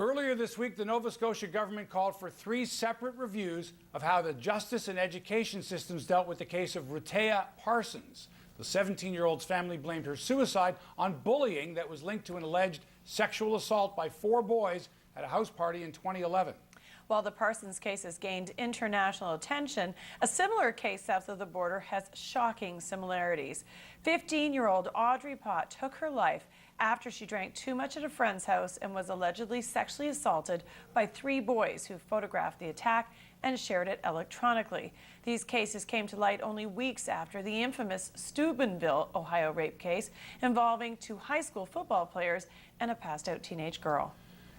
Earlier this week, the Nova Scotia government called for 3 separate reviews of how the justice and education systems dealt with the case of Rutea Parsons. The 17-year-old's family blamed her suicide on bullying that was linked to an alleged sexual assault by 4 boys at a house party in 2011. While the Parsons case has gained international attention, a similar case south of the border has shocking similarities. 15-year-old Audrey Pott took her life after she drank too much at a friend's house and was allegedly sexually assaulted by 3 boys who photographed the attack and shared it electronically. These cases came to light only weeks after the infamous Steubenville, Ohio rape case involving 2 high school football players and a passed-out teenage girl.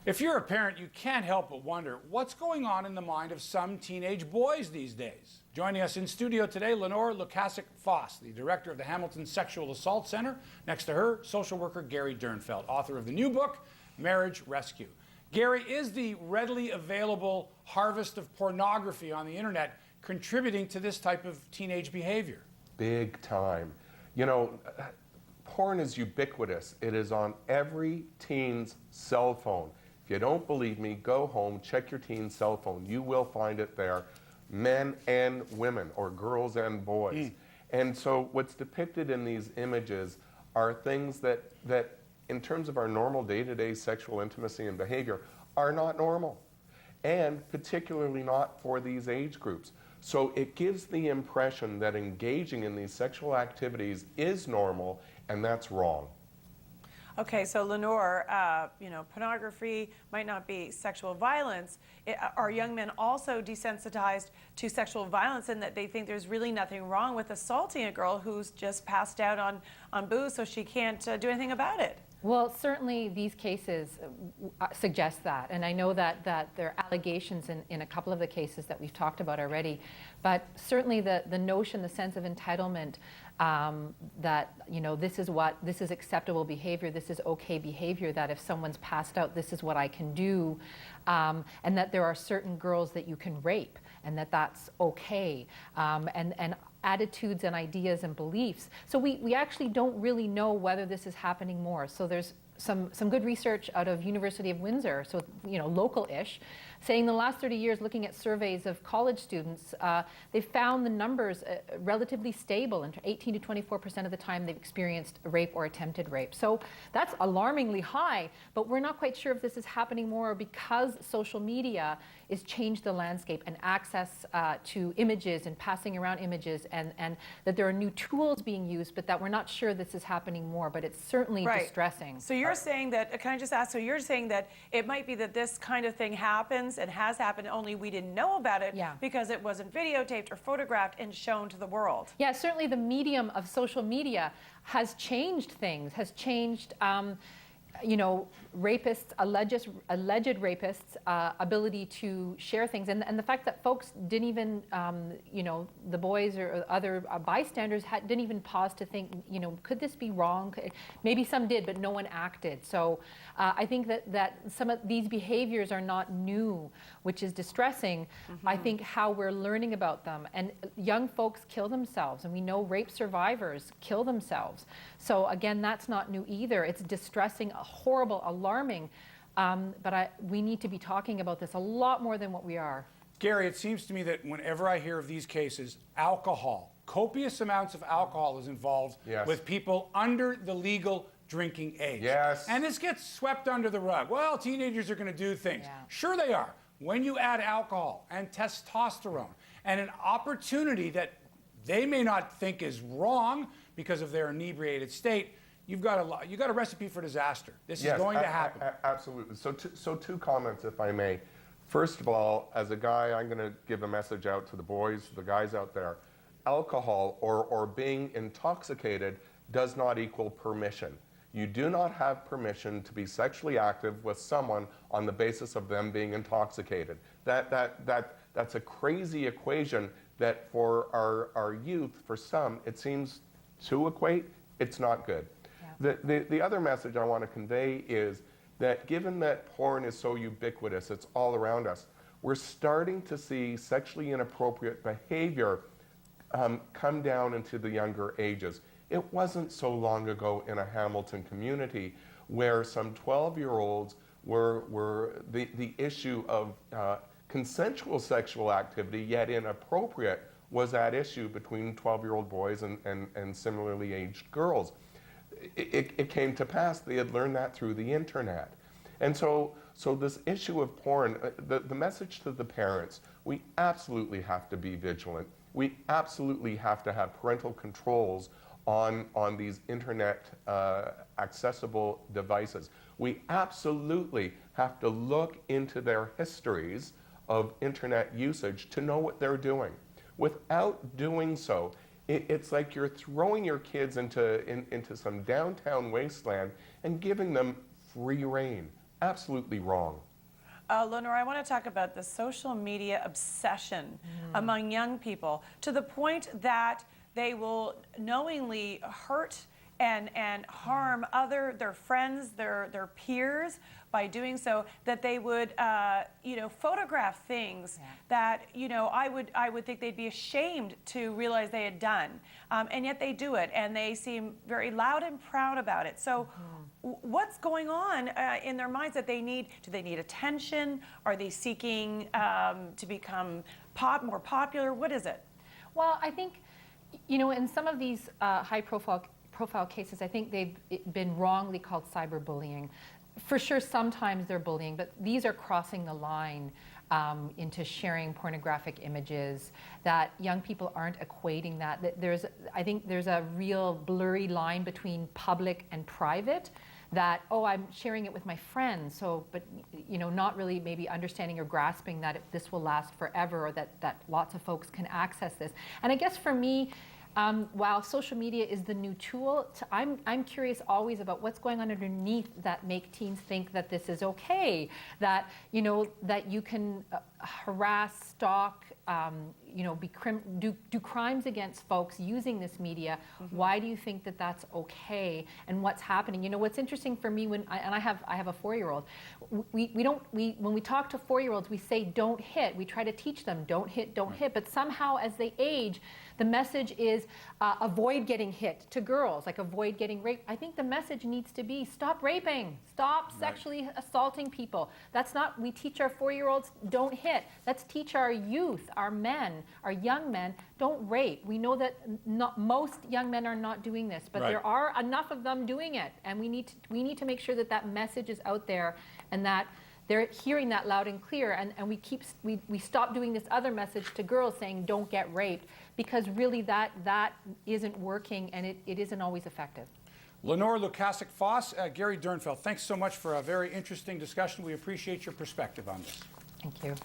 If you're a parent, you can't help but wonder what's going on in the mind of some teenage boys these days. Joining us in studio today, Lenore Lukasik-Foss, the director of the Hamilton Sexual Assault Center. Next to her, social worker Gary Dernfeld, author of the new book, Marriage Rescue. Gary, is the readily available harvest of pornography on the internet contributing to this type of teenage behavior? Big time. You know, porn is ubiquitous. It is on every teen's cell phone. If you don't believe me, go home, check your teen's cell phone. You will find it there, men and women, or girls and boys. And so what's depicted in these images are things that in terms of our normal day-to-day sexual intimacy and behavior, are not normal, and particularly not for these age groups. So it gives the impression that engaging in these sexual activities is normal, and that's wrong. Okay, so Lenore, pornography might not be sexual violence. Are young men also desensitized to sexual violence in that they think there's really nothing wrong with assaulting a girl who's just passed out on booze so she can't do anything about it? Well, certainly these cases suggest that, and I know that there are allegations in a couple of the cases that we've talked about already, but certainly the notion, the sense of entitlement that, you know, this is acceptable behavior, this is okay behavior, that if someone's passed out, this is what I can do, and that there are certain girls that you can rape, and that's okay, and attitudes and ideas and beliefs. So we actually don't really know whether this is happening more. So there's some good research out of University of Windsor, so local-ish, saying the last 30 years, looking at surveys of college students, they found the numbers relatively stable, and 18 to 24% of the time they've experienced rape or attempted rape. So that's alarmingly high, but we're not quite sure if this is happening more because social media has changed the landscape and access to images and passing around images, and that there are new tools being used, but that we're not sure this is happening more, but it's certainly distressing. So you're saying that, can I just ask, so you're saying that it might be that this kind of thing happens and has happened, only we didn't know about it because it wasn't videotaped or photographed and shown to the world? Yeah, certainly the medium of social media has changed things, has changed rapists, alleged rapists' ability to share things, and the fact that folks didn't even, the boys or other bystanders didn't even pause to think, could this be wrong? Maybe some did, but no one acted. So I think that some of these behaviors are not new, which is distressing. I think how we're learning about them, and young folks kill themselves, and we know rape survivors kill themselves. So again, that's not new either. It's distressing, horrible, alarming, but we need to be talking about this a lot more than what we are. Gary, it seems to me that whenever I hear of these cases, alcohol, copious amounts of alcohol is involved with people under the legal drinking age. And this gets swept under the rug. Well, teenagers are going to do things. Sure they are. When you add alcohol and testosterone and an opportunity that they may not think is wrong because of their inebriated state, you've got a recipe for disaster. This is going to happen. Absolutely. So 2 comments, if I may. First of all, as a guy, I'm going to give a message out to the boys, the guys out there. Alcohol or being intoxicated does not equal permission. You do not have permission to be sexually active with someone on the basis of them being intoxicated. That's a crazy equation that for our youth, for some, it seems to equate. It's not good. The other message I want to convey is that given that porn is so ubiquitous, it's all around us, we're starting to see sexually inappropriate behavior come down into the younger ages. It wasn't so long ago in a Hamilton community where some 12-year-olds were the issue of consensual sexual activity, yet inappropriate, was at issue between 12-year-old boys and similarly aged girls. It came to pass they had learned that through the internet. And so this issue of porn, the message to the parents, we absolutely have to be vigilant. We absolutely have to have parental controls on these internet accessible devices. We absolutely have to look into their histories of internet usage to know what they're doing. Without doing so, it's like you're throwing your kids into some downtown wasteland and giving them free rein. Absolutely wrong. Lenore, I want to talk about the social media obsession among young people, to the point that they will knowingly hurt and harm their friends, their peers by doing so, that they would photograph things that I would think they'd be ashamed to realize they had done, and yet they do it, and they seem very loud and proud about it. So what's going on in their minds that they need? Do they need attention? Are they seeking to become more popular? What is it? Well, I think, in some of these high-profile cases, I think they've been wrongly called cyberbullying. For sure, sometimes they're bullying, but these are crossing the line into sharing pornographic images that young people aren't equating that. I think there's a real blurry line between public and private, that, oh, I'm sharing it with my friends, but not really maybe understanding or grasping that this will last forever, or that lots of folks can access this. And I guess for me, while social media is the new tool, I'm curious always about what's going on underneath that make teens think that this is okay, that that you can harass, stalk, do crimes against folks using this media. Why do you think that that's okay, and what's happening? What's interesting for me when I have a 4-year-old, when we talk to 4-year-olds, we say don't hit. We try to teach them don't hit, but somehow as they age, the message is avoid getting hit to girls, like avoid getting raped. I think the message needs to be stop raping, stop sexually assaulting people. That's not, we teach our 4-year-olds don't hit. Let's teach our youth, our men, our young men, don't rape. We know that most young men are not doing this, but there are enough of them doing it, and we need to make sure that that message is out there, and that they're hearing that loud and clear, and we stop doing this other message to girls saying don't get raped, because really that isn't working, and it isn't always effective. Lenore Lukasik-Foss, Gary Dernfeld, thanks so much for a very interesting discussion. We appreciate your perspective on this. Thank you.